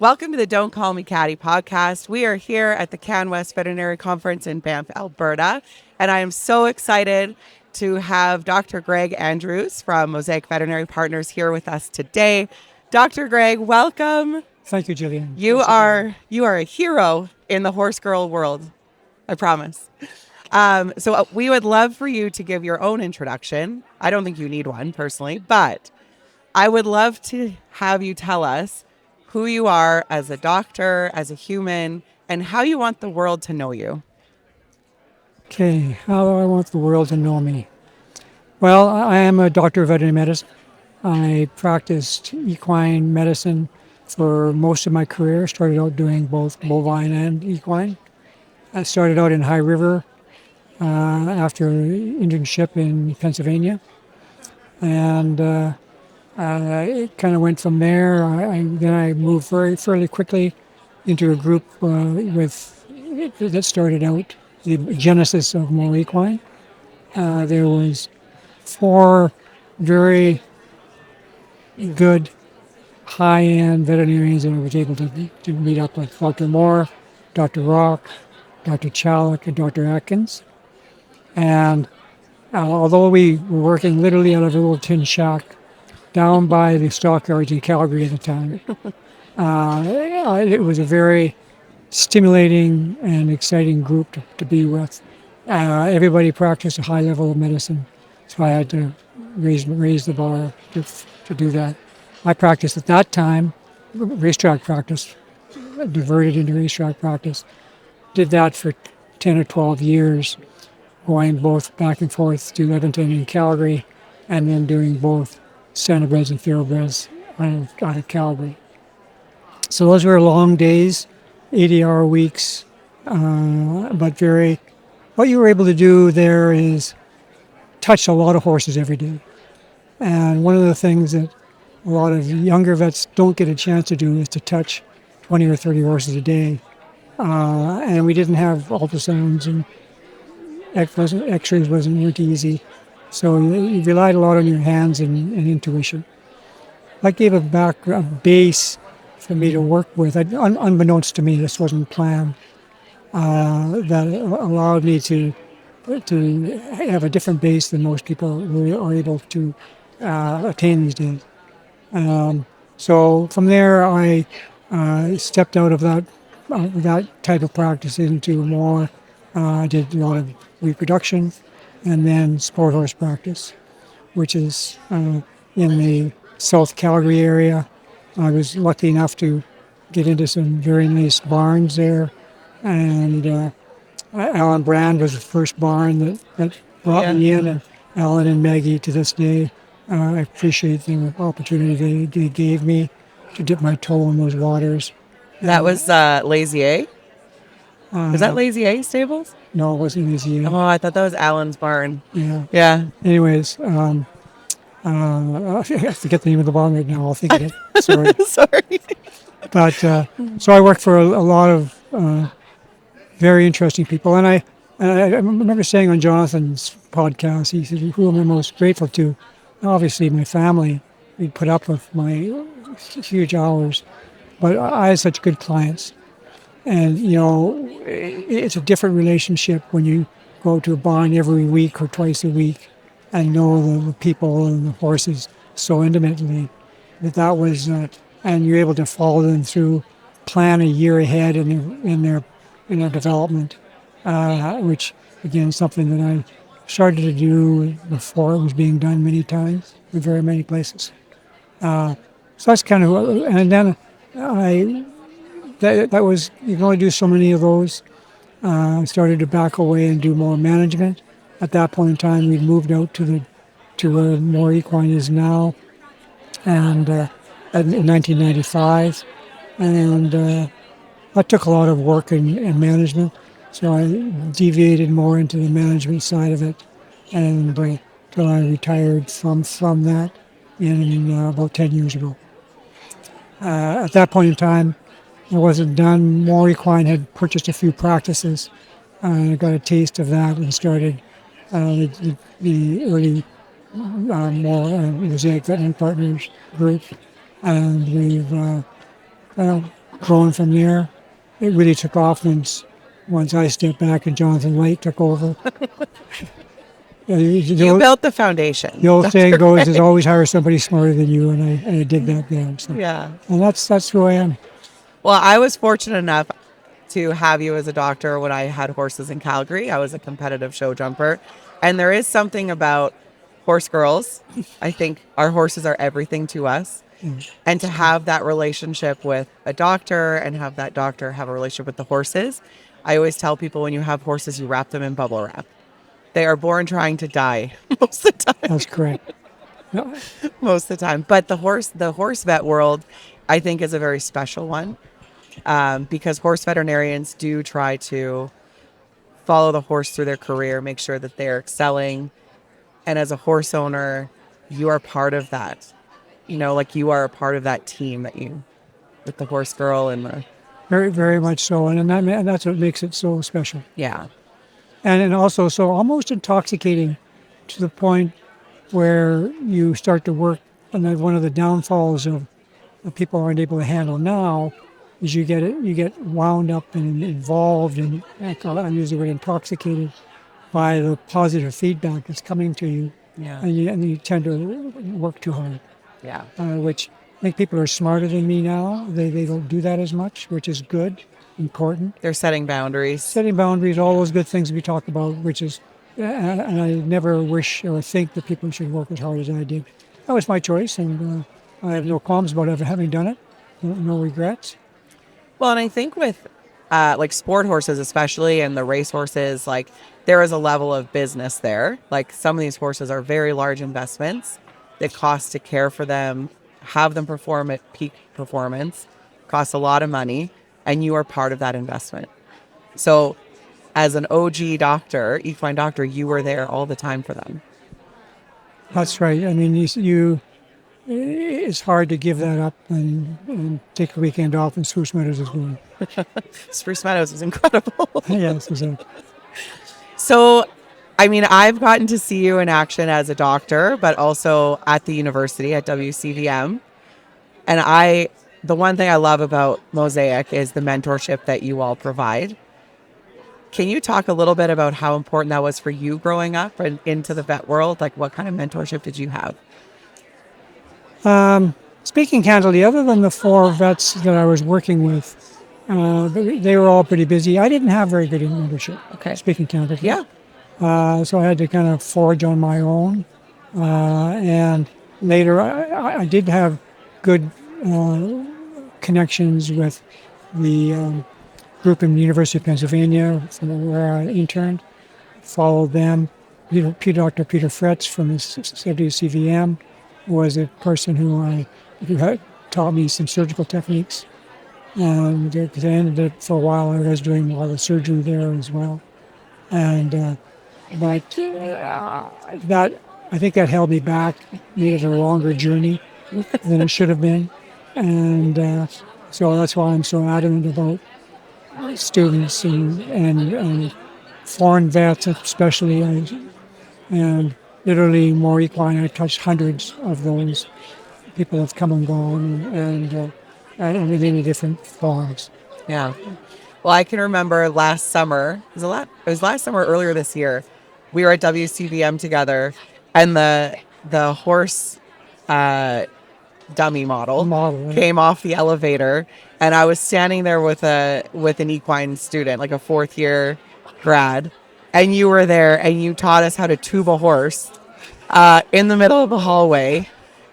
Welcome to the Don't Call Me Caddy podcast. We are here at the CanWest Veterinary Conference in Banff, Alberta, and I am so excited to have Dr. Greg Andrews from Mosaic Veterinary Partners here with us today. Dr. Greg, welcome. Thank you, Jillian. You are a hero in the horse girl world. I promise. So we would love for you to give your own introduction. I don't think you need one personally, but I would love to have you tell us who you are as a doctor, as a human, and how you want the world to know you. Okay, how do I want the world to know me? Well, I am a doctor of veterinary medicine. I practiced equine medicine for most of my career. Started out doing both bovine and equine. I started out in High River after an internship in Pennsylvania. And it kind of went from there. Then I moved fairly quickly into a group that started out the genesis of more equine. There was 4 very good high-end veterinarians that I was able to meet up with: Dr. Moore, Dr. Rock, Dr. Chalik, and Dr. Atkins. And although we were working literally out of a little tin shack down by the stockyards in Calgary at the time, it was a very stimulating and exciting group to be with. Everybody practiced a high level of medicine, so I had to raise the bar to do that. I practiced at that time racetrack practice, diverted into racetrack practice. Did that for 10 or 12 years, going both back and forth to Edmonton and Calgary, and then doing both standardbreds and thoroughbreds out of Calgary. So those were long days, 80-hour weeks, but what you were able to do there is touch a lot of horses every day. And one of the things that a lot of younger vets don't get a chance to do is to touch 20 or 30 horses a day. And we didn't have ultrasounds, and x-rays weren't easy. So you relied a lot on your hands and intuition. That gave a base for me to work with. Unbeknownst to me, this wasn't planned. That allowed me to have a different base than most people really are able to attain these days. So from there, I stepped out of that type of practice into more. I did a lot of reproduction, and then sport horse practice, which is in the South Calgary area. I was lucky enough to get into some very nice barns there, and Alan Brand was the first barn that brought me in, and Alan and Maggie to this day. I appreciate the opportunity they gave me to dip my toe in those waters. That was Lazy A? Was that Lazy A Stables? No, it wasn't easy. Oh, I thought that was Alan's barn. Yeah. Yeah. Anyways, I forget the name of the barn right now. I'll think of it. Sorry. Sorry. But so I worked for a lot of very interesting people, and I remember saying on Jonathan's podcast, he said, "Who am I most grateful to?" Obviously, my family. We put up with my huge hours, but I had such good clients, and it's a different relationship when you go to a barn every week or twice a week, and know the people and the horses so intimately. That was, and you're able to follow them through, plan a year ahead in their development, which again is something that I started to do before it was being done many times in very many places. So that's kind of, and then that was, you can only do so many of those. I started to back away and do more management. At that point in time, we'd moved out to where more equine is now, and in 1995, and that took a lot of work and management. So I deviated more into the management side of it, and until I retired from that in about 10 years ago. At that point in time, I wasn't done. More Equine had purchased a few practices. I got a taste of that and started the early Mosaic Veterinary Partners group, and we've grown from there. It really took off once I stepped back and Jonathan Light took over. You built the foundation. The old saying Dr. goes, Ray. "There's always hire somebody smarter than you," and I did that then. So. Yeah. And that's who I am. Well, I was fortunate enough to have you as a doctor when I had horses in Calgary. I was a competitive show jumper. And there is something about horse girls. I think our horses are everything to us. And to have that relationship with a doctor and have that doctor have a relationship with the horses. I always tell people when you have horses, you wrap them in bubble wrap. They are born trying to die most of the time. That's correct. No, Most of the time. But the horse vet world, I think, is a very special one. Because horse veterinarians do try to follow the horse through their career, make sure that they're excelling. And as a horse owner, you are part of that. Like you are a part of that team with the horse girl and the, very, very much so. And that's what makes it so special. yeah. And also so almost intoxicating to the point where you start to work. And then one of the downfalls of people aren't able to handle now is you get wound up and involved and I use the word intoxicated by the positive feedback that's coming to you. Yeah. And you tend to work too hard. Yeah. Which I think people are smarter than me now. They don't do that as much, which is good, important. They're setting boundaries. Setting boundaries, all those good things we talk about, which is, and I never wish or think that people should work as hard as I did. That was my choice, and I have no qualms about ever having done it. No regrets. Well, and I think with like sport horses especially and the race horses, like there is a level of business there. Like some of these horses are very large investments that cost to care for them, have them perform at peak performance, costs a lot of money, and you are part of that investment. So as an OG doctor, equine doctor, you were there all the time for them. That's right. I mean, it's hard to give that up and take a weekend off, and Spruce Meadows is going. Spruce Meadows was incredible. Yes, So, I mean, I've gotten to see you in action as a doctor, but also at the university at WCVM. And the one thing I love about Mosaic is the mentorship that you all provide. Can you talk a little bit about how important that was for you growing up and into the vet world? Like, what kind of mentorship did you have? Speaking candidly, other than the 4 vets that I was working with, they were all pretty busy. I didn't have very good mentorship. Okay. Speaking candidly. Yeah. So I had to kind of forge on my own. And later, I did have good connections with the group in the University of Pennsylvania from where I interned. Followed them. Dr. Peter Fretz from the WCVM was a person who had taught me some surgical techniques. And I ended up for a while, I was doing a lot of surgery there as well. And but that I think that held me back, made it a longer journey than it should have been. And so that's why I'm so adamant about students and foreign vets especially. And literally more equine, I touched hundreds of those. People have come and gone and in many different forms. Yeah. Well, I can remember last summer, it was last summer, earlier this year, we were at WCVM together, and the horse dummy model came off the elevator, and I was standing there with an equine student, like a 4th year grad, and you were there, and you taught us how to tube a horse in the middle of the hallway.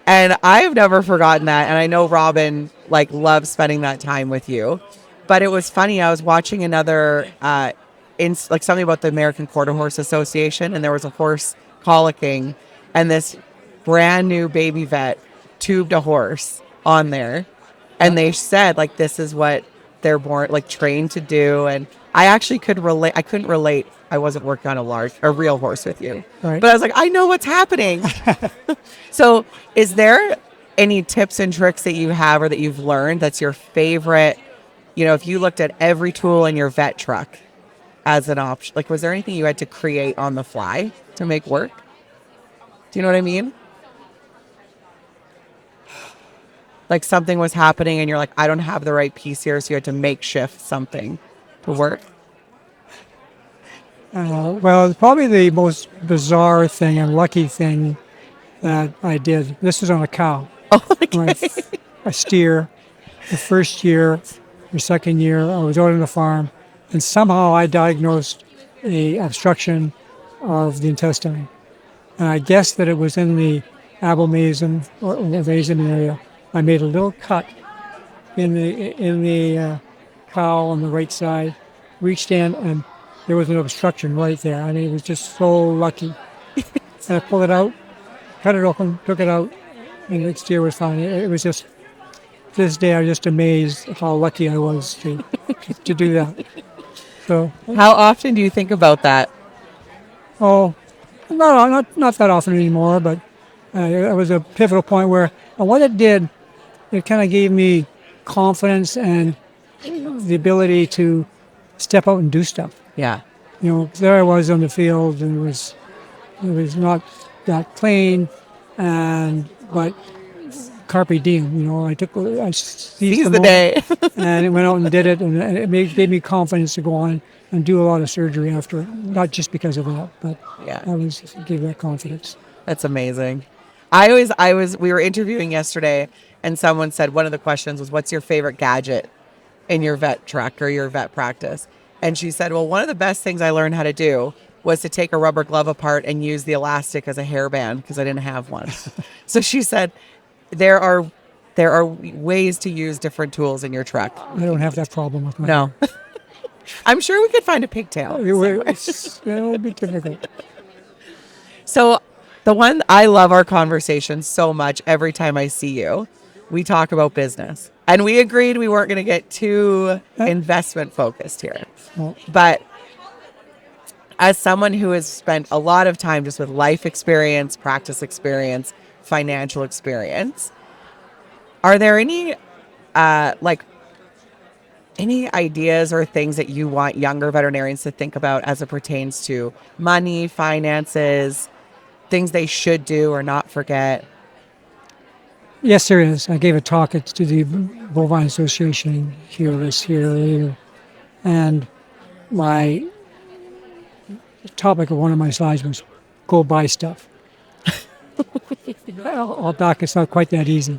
And I've never forgotten that. And I know Robin loves spending that time with you. But it was funny. I was watching another something about the American Quarter Horse Association, and there was a horse colicking, and this brand new baby vet tubed a horse on there, and they said this is what they're born trained to do. And I actually could relate. I couldn't relate. I wasn't working on a real horse with you, right. But I was like, I know what's happening. So is there any tips and tricks that you have or that you've learned that's your favorite? If you looked at every tool in your vet truck as an option, was there anything you had to create on the fly to make work? Do you know what I mean? Like something was happening and you're like, I don't have the right piece here. So you had to makeshift something to work. Well, probably the most bizarre thing and lucky thing that I did. This was on a cow, Oh, my okay. a steer. The first year, the second year, I was out on the farm, and somehow I diagnosed a obstruction of the intestine. And I guessed that it was in the abomasum or vasum area. I made a little cut in the cow on the right side, reached in, and there was an obstruction right there. I mean, it was just so lucky. And I pulled it out, cut it open, took it out, and the steer was fine. It was just, to this day, I'm just amazed how lucky I was to do that. So, How often do you think about that? oh, not that often anymore, but it was a pivotal point where what it did, it kind of gave me confidence and the ability to step out and do stuff. Yeah. You know, there I was on the field, and it was not that clean, but carpe diem. You know, I seized Seize the moment, day. and it went out and did it, and it gave me confidence to go on and do a lot of surgery after. Not just because of that, but Yeah. gave that confidence. That's amazing. We were interviewing yesterday and someone said one of the questions was, what's your favorite gadget in your vet truck or your vet practice? And she said, well, one of the best things I learned how to do was to take a rubber glove apart and use the elastic as a hairband because I didn't have one. So she said, there are ways to use different tools in your truck. I don't have that problem with my. No. I'm sure we could find a pigtail. It would be difficult. So I love our conversation so much. Every time I see you, we talk about business. And we agreed we weren't going to get too investment focused here. Well, But as someone who has spent a lot of time just with life experience, practice experience, financial experience, are there any any ideas or things that you want younger veterinarians to think about as it pertains to money, finances, things they should do or not forget? yes, there is. I gave a talk to the Bovine Association here this year earlier, and my topic of one of my slides was go buy stuff. I'll back, it's not quite that easy.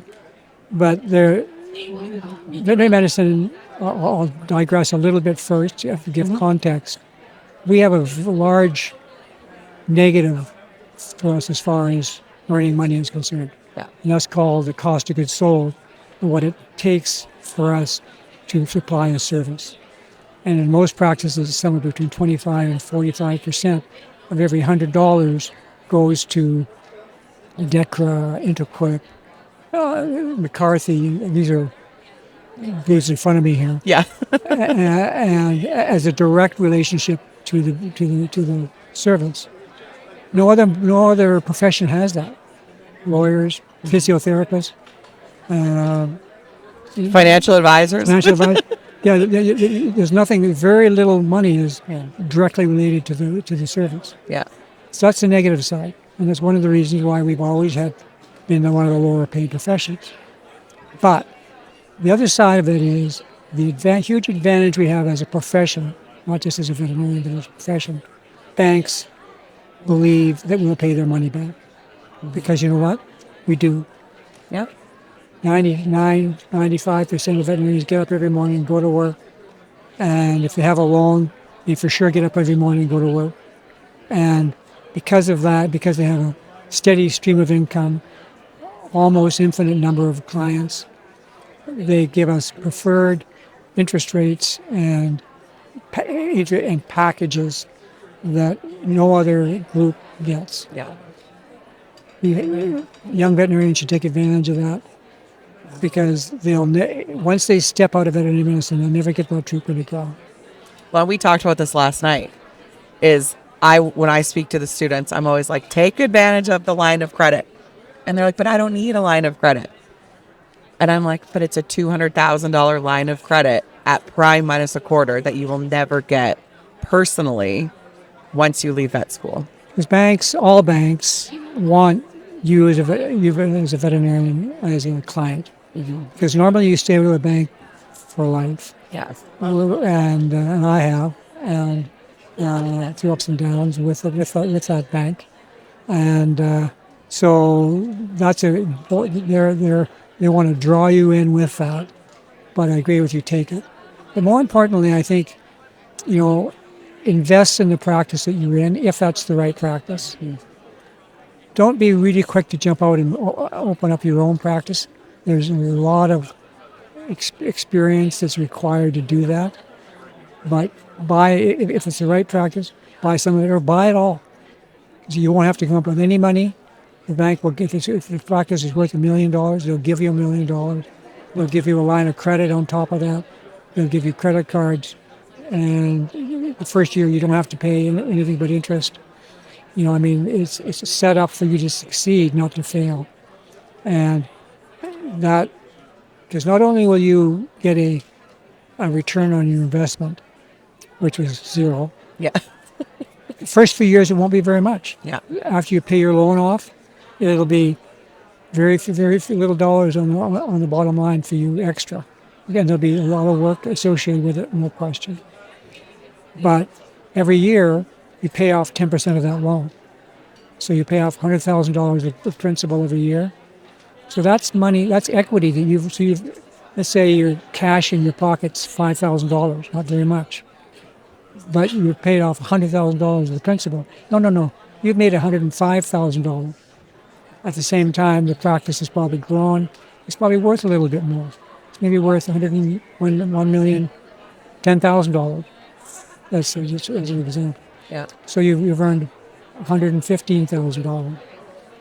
But veterinary medicine, I'll digress a little bit first to give context. We have a large negative for us as far as earning money is concerned. Yeah. And that's called the cost of goods sold, what it takes for us to supply a service. And in most practices, somewhere between 25 and 45% of every $100 goes to DECRA, Interquip, McCarthy. These are in front of me here. Yeah. And as a direct relationship to the servants. No other profession has that. Lawyers, physiotherapists, Financial advisors. financial advice. Yeah, there's nothing. Very little money is directly related to the servants. Yeah. So that's the negative side, and that's one of the reasons why we've always been one of the lower paid professions. But the other side of it is the huge advantage we have as a profession, not just as a veterinarian, but as a profession. Banks believe that we'll pay their money back. Because you know what? We do. Yeah. 95% of veterinarians get up every morning and go to work. And if they have a loan, they for sure get up every morning and go to work. And because of that, because they have a steady stream of income, almost infinite number of clients, they give us preferred interest rates and packages that no other group gets. Yeah. Young veterinarians should take advantage of that because once they step out of veterinary medicine, they'll never get that treatment again. Well, we talked about this last night. When I speak to the students, I'm always like, take advantage of the line of credit. And they're like, but I don't need a line of credit. And I'm like, but it's a $200,000 line of credit at prime minus a quarter that you will never get personally once you leave vet school. Because all banks want you as a veterinarian as a client. Because normally you stay with a bank for life, Yes. and I have, and through ups and downs with that bank, and so that's they want to draw you in with that. But I agree with you, take it. But more importantly, I think invest in the practice that you're in if that's the right practice. Don't be really quick to jump out and open up your own practice. There's a lot of experience that's required to do that. But if it's the right practice, buy some of it or buy it all. So you won't have to come up with any money. The bank will give, if the practice is worth $1 million, they'll give you $1 million. They'll give you a line of credit on top of that. They'll give you credit cards. And the first year you don't have to pay anything but interest. It's a setup for you to succeed, not to fail. And that, because not only will you get a return on your investment, which was zero. Yeah. The first few years, it won't be very much. Yeah. After you pay your loan off, it'll be very few little dollars on the bottom line for you extra. Again, there'll be a lot of work associated with it, no question. But every year, you pay off 10% of that loan. So you pay off $100,000 of principal every year. So that's money, that's equity that you've let's say your cash in your pocket's $5,000, not very much. But you paid off $100,000 of the principal. No. You've made $105,000. At the same time, the practice has probably grown. It's probably worth a little bit more. It's maybe worth $1,010,000. That's just as an example. Yeah. So you've earned $115,000.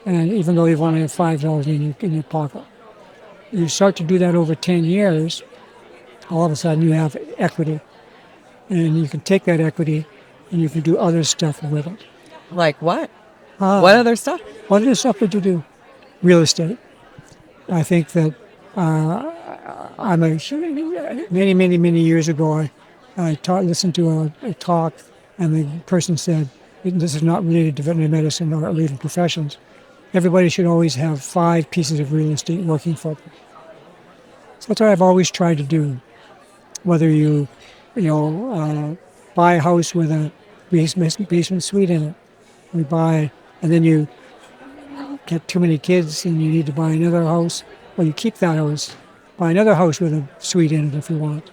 And even though you've only had $5 in your pocket, you start to do that over 10 years, all of a sudden you have equity. And you can take that equity and you can do other stuff with it. Like what? What other stuff? What other stuff would you do? Real estate. I think that many years ago, I listened to a talk, and the person said, this is not related to veterinary medicine or related professions. Everybody should always have 5 pieces of real estate working for them. So that's what I've always tried to do. Whether you buy a house with a basement suite in it, and then you get too many kids and you need to buy another house, well, you keep that house, buy another house with a suite in it if you want.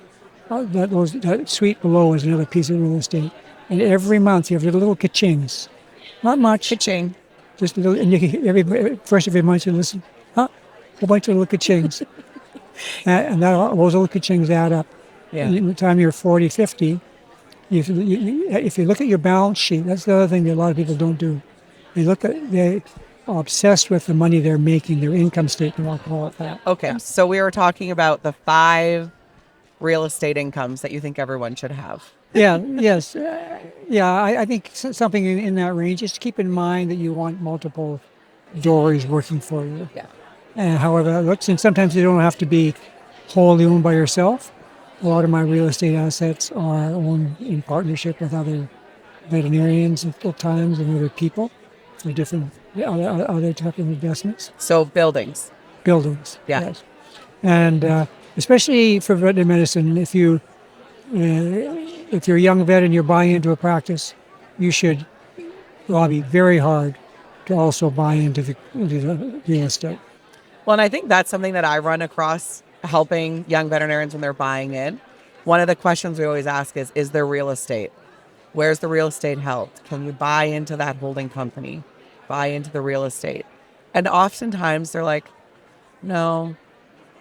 That suite below is another piece of real estate. And every month you have little ka-chings. Not much. Ka-ching. Just a little, and you can, every month you listen, a whole bunch of little ka-chings. And those little ka-chings add up. Yeah. And by the time you're 40, 50, if you look at your balance sheet, that's the other thing that a lot of people don't do. They are obsessed with the money they're making, their income statement, I'll call it that. Okay. So we were talking about the 5 real estate incomes that you think everyone should have. Yes. I think something in that range. Just keep in mind that you want multiple doors working for you. Yeah. And however, since sometimes you don't have to be wholly owned by yourself. A lot of my real estate assets are owned in partnership with other veterinarians at times and other people for different other type of investments. So buildings. Buildings. Yeah. Yes. And especially for veterinary medicine, if you're a young vet and you're buying into a practice, you should lobby very hard to also buy into the real estate. Well, and I think that's something that I run across helping young veterinarians when they're buying in. One of the questions we always ask is there real estate? Where's the real estate held? Can you buy into that holding company? Buy into the real estate? And oftentimes they're like, no,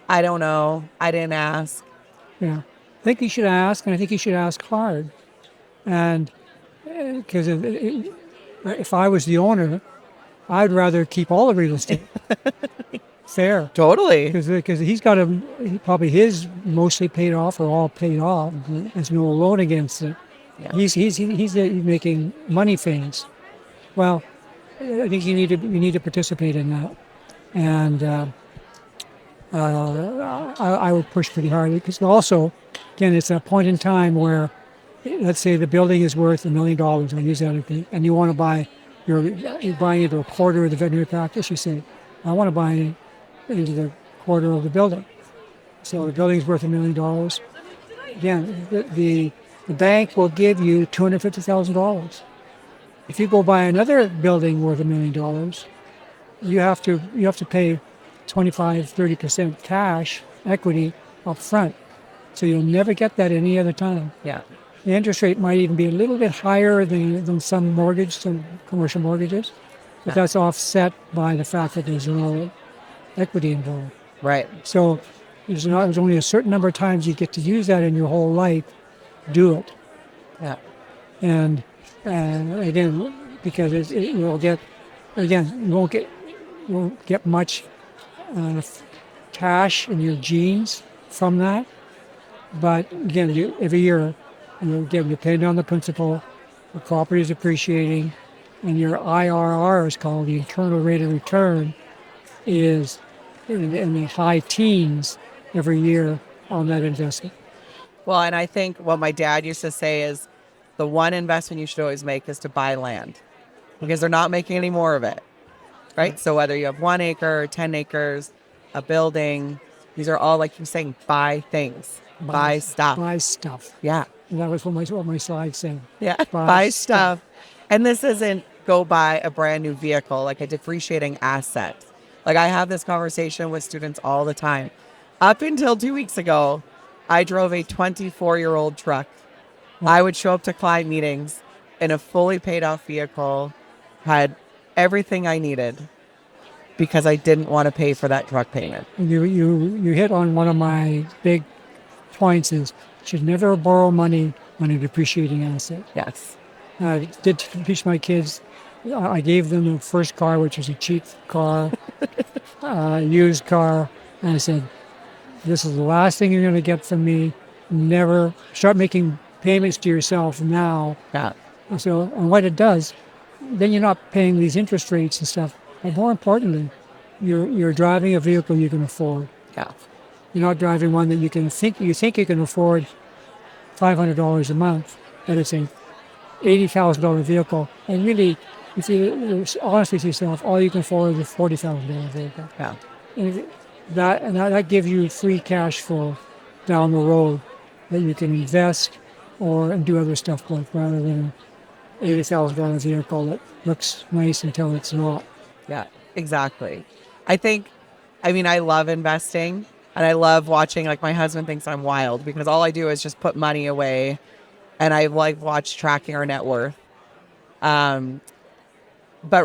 I don't know. I didn't ask. Yeah. I think you should ask, and I think you should ask hard. And because if I was the owner, I'd rather keep all the real estate. Fair. Totally. Because he's got probably his mostly paid off or all paid off. There's no loan against it. Yeah. He's making money things. Well, I think you need to participate in that. And I would push pretty hard because also, again, it's a point in time where, let's say the building is worth $1 million. I'll use that again, and you want to buy. You're buying into a quarter of the veterinary practice. You say, I want to buy into the quarter of the building. So the building's worth $1 million. Again, the bank will give you $250,000. If you go buy another building worth $1 million, you have to pay 25-30% cash equity up front. So you'll never get that any other time. Yeah. The interest rate might even be a little bit higher than some commercial mortgages, but that's offset by the fact that there's no equity involved. Right. So there's only a certain number of times you get to use that in your whole life. Do it. Yeah. And again, because it will get, again, you won't get much cash in your genes from that. But again, every year, you're paying down the principal, the property is appreciating, and your IRR is called the internal rate of return, is in the high teens every year on that investment. Well, and I think what my dad used to say is the one investment you should always make is to buy land, because they're not making any more of it, right? So whether you have 1 acre or 10 acres, a building, these are all, like you're saying, buy things, buy stuff. Buy stuff. Yeah. And that was what my slide said. Yeah. Buy stuff. And this isn't go buy a brand new vehicle, like a depreciating asset. Like I have this conversation with students all the time. Up until 2 weeks ago, I drove a 24-year-old truck. I would show up to client meetings in a fully paid off vehicle, had everything I needed because I didn't want to pay for that truck payment. You hit on one of my big points is should never borrow money on a depreciating asset. Yes. I did teach my kids. I gave them the first car, which was a cheap car, used car, and I said, this is the last thing you're going to get from me. Never start making payments to yourself now. Yeah. So, and what it does, then you're not paying these interest rates and stuff. But more importantly, you're driving a vehicle you can afford. Yeah. You're not driving one that you think you can afford $500 a month, but it's an $80,000 vehicle. And really, if you're honest with yourself, all you can afford is a $40,000 vehicle. Yeah. And that gives you free cash flow down the road that you can invest and do other stuff with, rather than an $80,000 vehicle that looks nice until it's not. Yeah, exactly. I love investing, and I love watching, like my husband thinks I'm wild because all I do is just put money away, and I watch tracking our net worth. But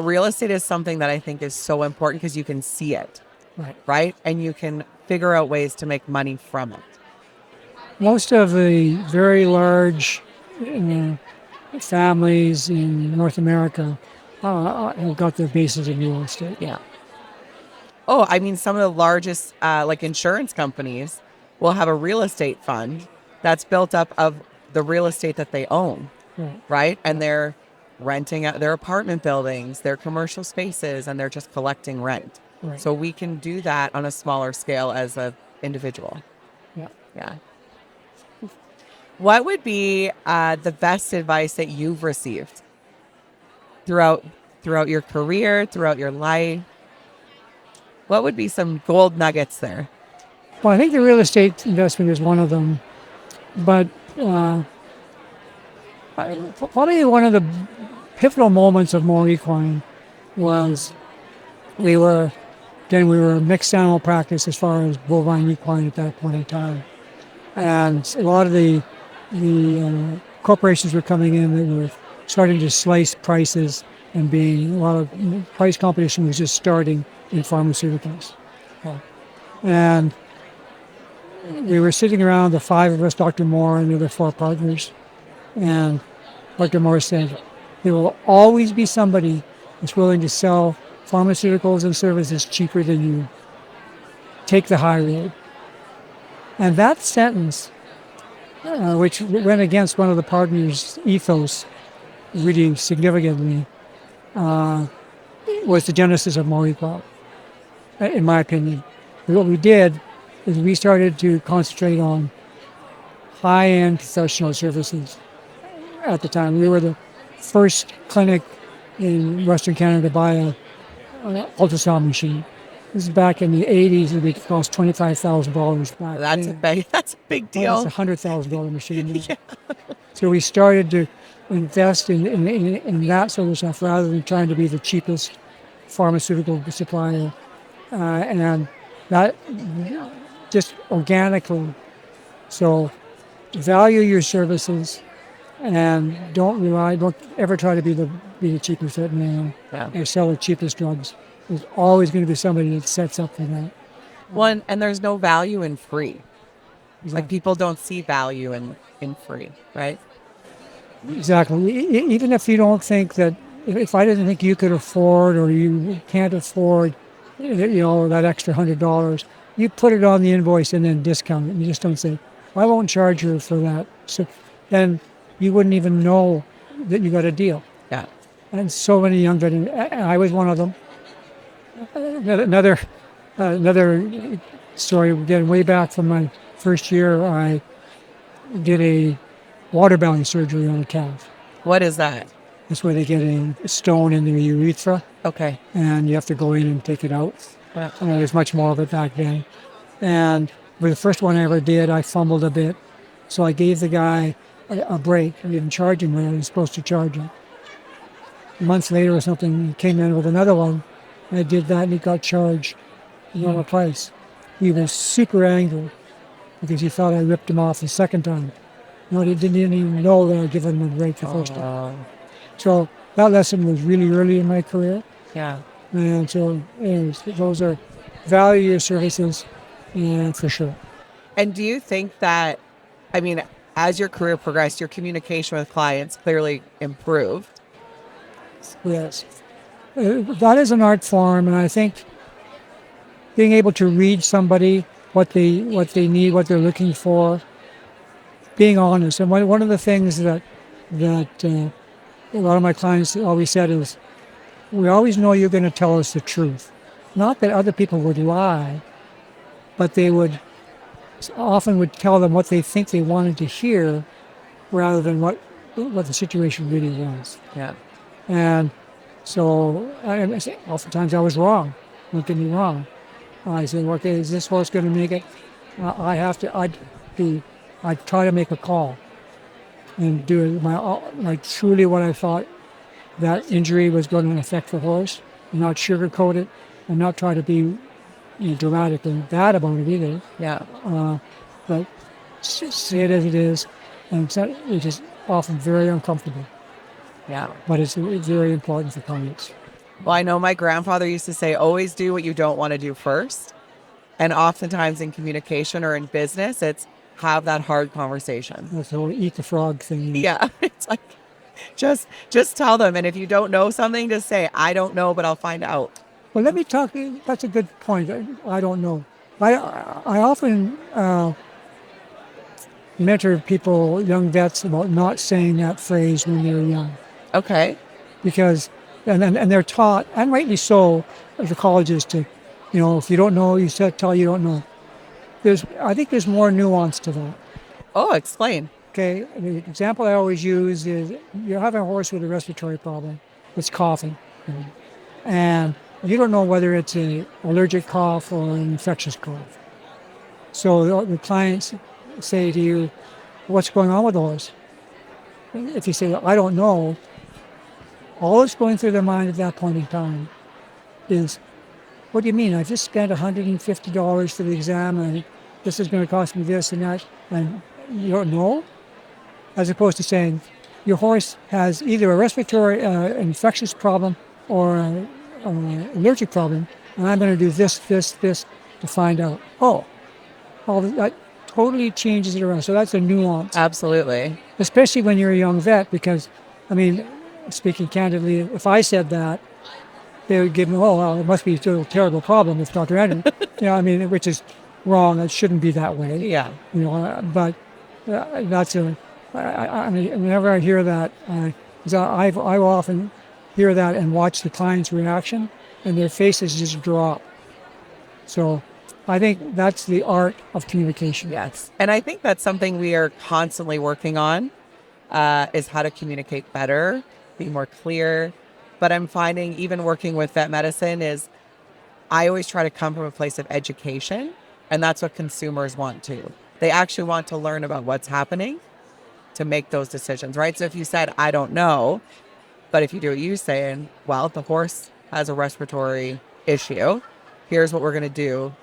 real estate is something that I think is so important because you can see it. Right? And you can figure out ways to make money from it. Most of the very large families in North America have got their bases in real estate. Yeah. Oh, some of the largest insurance companies will have a real estate fund that's built up of the real estate that they own. Right? And they're renting out their apartment buildings, their commercial spaces, and they're just collecting rent. Right. So we can do that on a smaller scale as an individual. Yeah. Yeah. What would be the best advice that you've received throughout your career, throughout your life? What would be some gold nuggets there? Well, I think the real estate investment is one of them. But probably one of the pivotal moments of More Equine was we were a mixed animal practice as far as bovine equine at that point in time. And a lot of the corporations were coming in that were starting to slice prices, and a lot of price competition was just starting in pharmaceuticals. And we were sitting around, the 5 of us, Dr. Moore and the other 4 partners, and Dr. Moore said, there will always be somebody that's willing to sell pharmaceuticals and services cheaper than you. Take the high road. And that sentence, which went against one of the partners' ethos really significantly, was the genesis of More Equine, in my opinion. And what we did is we started to concentrate on high-end professional services. At the time, we were the first clinic in Western Canada to buy an ultrasound machine. This is back in the 80s, and it cost $25,000 back That's a then. big, that's a big Well, it's deal. a $100,000 machine now. Yeah. So we started to invest in that sort of stuff rather than trying to be the cheapest pharmaceutical supplier. And that just organically. So value your services and don't ever try to be the cheapest veterinarian Yeah. or sell the cheapest drugs. There's always going to be somebody that sets up for that. One, and there's no value in free. Like Exactly. people don't see value in free, right? Exactly. Even if you don't think that, if I didn't think you could afford or you can't afford, that extra $100, you put it on the invoice and then discount it. You just don't say, I won't charge you for that. So then you wouldn't even know that you got a deal. Yeah. And so many young veterinarians, I was one of them. Another story, again, way back from my first year, I did a water balance surgery on a calf. What is that? That's where they get a stone in their urethra, Okay. and you have to go in and take it out. Well, There's much more of it back then. And for the first one I ever did, I fumbled a bit. So I gave the guy a break. I didn't charge him what I was supposed to charge him. A month later or something, he came in with another one. I did that, and he got charged the normal price. He was super angry because he thought I ripped him off the second time. No, he didn't even know that I'd given him a break the first time. So that lesson was really early in my career. yeah. And so anyways, those are value your services, and for sure. And do you think that, I mean, as your career progressed, your communication with clients clearly improved? Yes. That is an art form, and I think being able to read somebody, what they need, what they're looking for, being honest. And one of the things that a lot of my clients always said is, we always know you're going to tell us the truth. Not that other people would lie, but they often would tell them what they think they wanted to hear rather than what the situation really was. Yeah. And so oftentimes I was wrong. Don't get me wrong. I said, okay, is this horse going to make it? I'd try to make a call and do it truly what I thought that injury was going to affect the horse, and not sugarcoat it, and not try to be dramatic and bad about it either. Yeah. But say it as it is, and it's just often very uncomfortable. Yeah. But it's very important for clients. Well, I know my grandfather used to say, always do what you don't want to do first. And oftentimes in communication or in business, it's have that hard conversation. That's the whole eat the frog thing. Yeah. It's like, just tell them. And if you don't know something, just say, I don't know, but I'll find out. Well, let me talk. That's a good point. I don't know. I often mentor people, young vets, about not saying that phrase when they're young. Okay. Because, and they're taught, and rightly so, at the colleges to, if you don't know, you tell you don't know. I think there's more nuance to that. Oh, explain. Okay, the example I always use is you're having a horse with a respiratory problem. It's coughing. And you don't know whether it's an allergic cough or an infectious cough. So the clients say to you, what's going on with the horse? If you say, I don't know, all that's going through their mind at that point in time is, what do you mean? I just spent $150 for the exam, and this is going to cost me this and that, and you don't know? As opposed to saying, your horse has either a respiratory infectious problem or an allergic problem, and I'm going to do this to find out. Oh, that totally changes it around. So that's a nuance. Absolutely. Especially when you're a young vet, because, speaking candidly, if I said that, they would give me, oh, well, it must be a terrible problem with Dr. Edmund. Which is wrong. It shouldn't be that way. Yeah. But that's whenever I hear that, I will often hear that and watch the client's reaction, and their faces just drop. So I think that's the art of communication. Yes. And I think that's something we are constantly working on, is how to communicate better, be more clear. But I'm finding even working with vet medicine is I always try to come from a place of education, and that's what consumers want too. They actually want to learn about what's happening to make those decisions, right? So if you said, I don't know, but if you do what you're saying, well, the horse has a respiratory issue. Here's what we're going to do.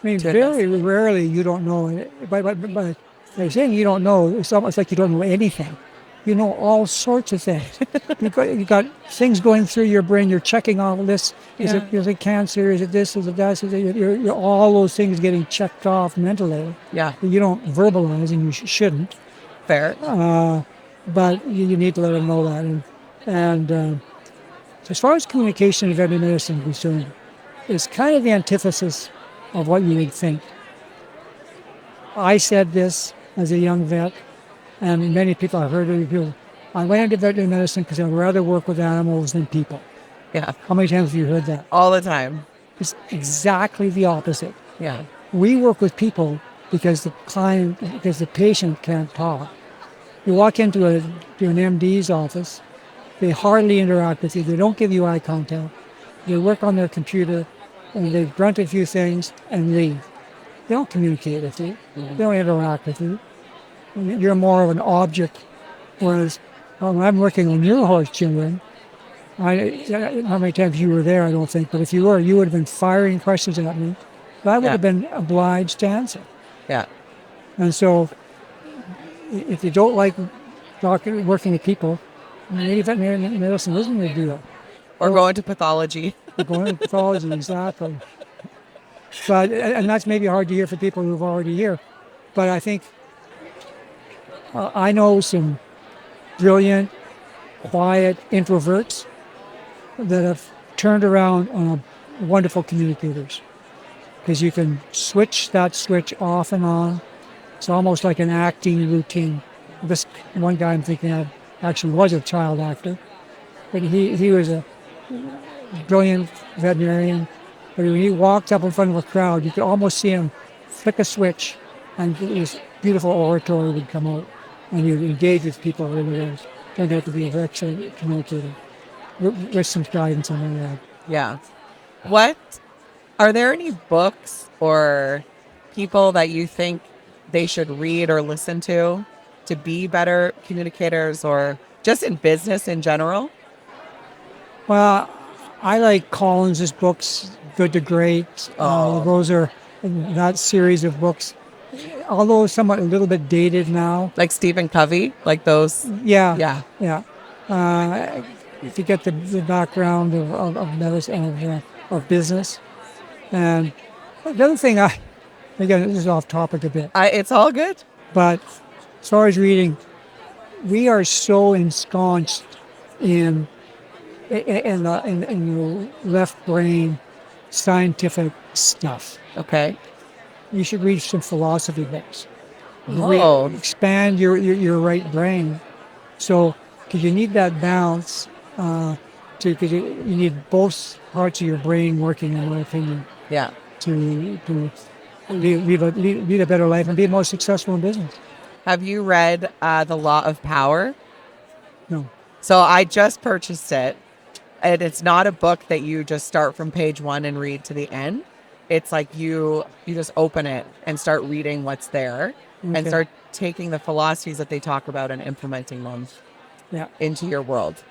I mean, very rarely you don't know. But by saying you don't know, it's almost like you don't know anything. You know all sorts of things. You got things going through your brain. You're checking all this. Is it cancer? Is it this? Is it that? You're all those things getting checked off mentally. Yeah. You don't verbalize, and you shouldn't. Fair. But you need to let them know that. And as far as communication in veterinary medicine is concerned, it's kind of the antithesis of what you would think. I said this as a young vet, and many people have heard it. I went into veterinary medicine because I'd rather work with animals than people. Yeah. How many times have you heard that? All the time. It's exactly the opposite. Yeah. We work with people because the patient can't talk. You walk into an MD's office, they hardly interact with you. They don't give you eye contact. They work on their computer, and they grunt a few things and leave. They don't communicate with you. They don't interact with you. You're more of an object. Whereas when I'm working on your horse, Jillian, how many times you were there, I don't think, but if you were, you would have been firing questions at me. But I would have been obliged to answer. Yeah. And so if you don't like working with people, maybe veterinary medicine isn't the deal. Or going to pathology. Going to pathology, exactly. And that's maybe hard to hear for people who've already here. But I think I know some brilliant, quiet introverts that have turned around on wonderful communicators. Because you can switch that switch off and on. It's almost like an acting routine. This one guy I'm thinking of actually was a child actor. But he was a brilliant veterinarian. But when he walked up in front of a crowd, you could almost see him flick a switch and this beautiful oratory would come out. And he would engage with people really well. Turned out to be an excellent communicator. With some guidance on that. Yeah. Are there any books or people that you think they should read or listen to be better communicators or just in business in general? Well, I like Collins's books, Good to Great. Those are that series of books, although somewhat a little bit dated now. Like Stephen Covey, like those? Yeah. If you get the background of medicine, of business. And the other thing, again, this is off topic a bit. It's all good. But as far as reading, we are so ensconced in the left brain scientific stuff. Okay. You should read some philosophy books. Oh. Expand your right brain. So, because you need that balance, because you need both parts of your brain working, in my opinion. Yeah. To lead a better life and be more successful in business. Have you read The Law of Power? No. So I just purchased it. And it's not a book that you just start from page 1 and read to the end. It's like you just open it and start reading what's there and start taking the philosophies that they talk about and implementing them into your world.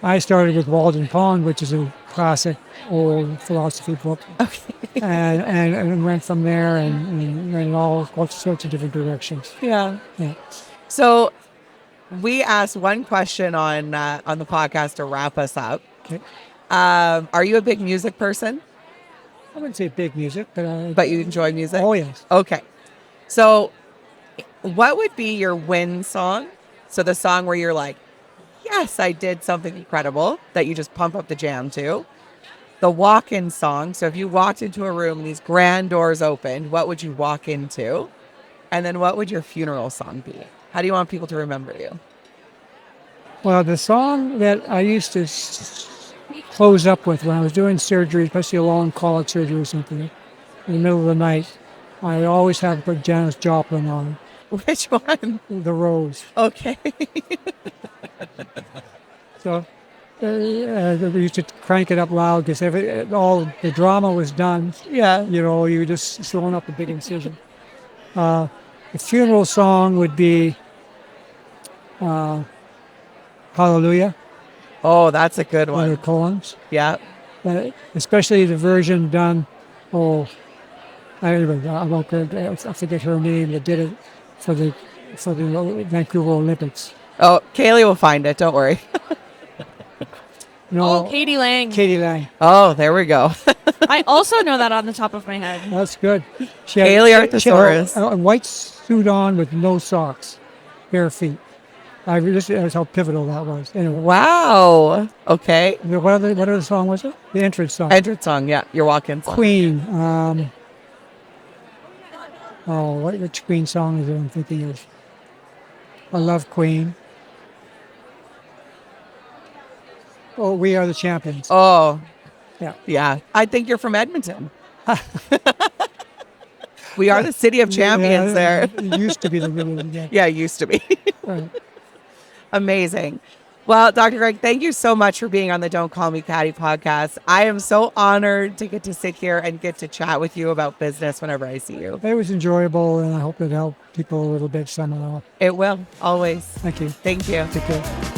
I started with Walden Pond, which is a classic old philosophy book. Okay. and went from there and went in all sorts of different directions. Yeah. So we asked one question on the podcast to wrap us up. Okay. Are you a big music person? I wouldn't say big music, but you enjoy music? Oh, yes. Okay. So what would be your win song? So the song where you're like, yes, I did something incredible that you just pump up the jam to. The walk-in song. So if you walked into a room and these grand doors opened, what would you walk into? And then what would your funeral song be? How do you want people to remember you? Well, the song that I used to close up with when I was doing surgery, especially a long colic surgery or something, in the middle of the night, I always have to put Janis Joplin on. Which one? The Rose. Okay. So we used to crank it up loud because all the drama was done. Yeah. You know, you were just throwing up a big incision. The funeral song would be Hallelujah Oh, that's a good by the one. Collins. Yeah. Especially the version done. Oh, anyway, I forget her name that did it for the Vancouver Olympics. Oh, Kaylee will find it. Don't worry. No, Katie Lang. Katie Lang. Oh, there we go. I also know that on the top of my head. That's good. She Haley she had Arthosaurus. a white suit on with no socks, bare feet. That's how pivotal that was. Anyway, Wow. Okay. what other song was it? The entrance song. Entrance song. Yeah. Your walk-in song. Queen. Which Queen song is it I'm thinking of? I love Queen. Oh, We Are the Champions. Oh, Yeah. yeah. I think you're from Edmonton. We are the city of champions there. It used to be the middle of the game. Yeah, it used to be. Right. Amazing. Well, Dr. Greg, thank you so much for being on the Don't Call Me Patty podcast. I am so honored to get to sit here and get to chat with you about business whenever I see you. It was enjoyable, and I hope it helped people a little bit somehow. It will, always. Thank you. Thank you. Take care.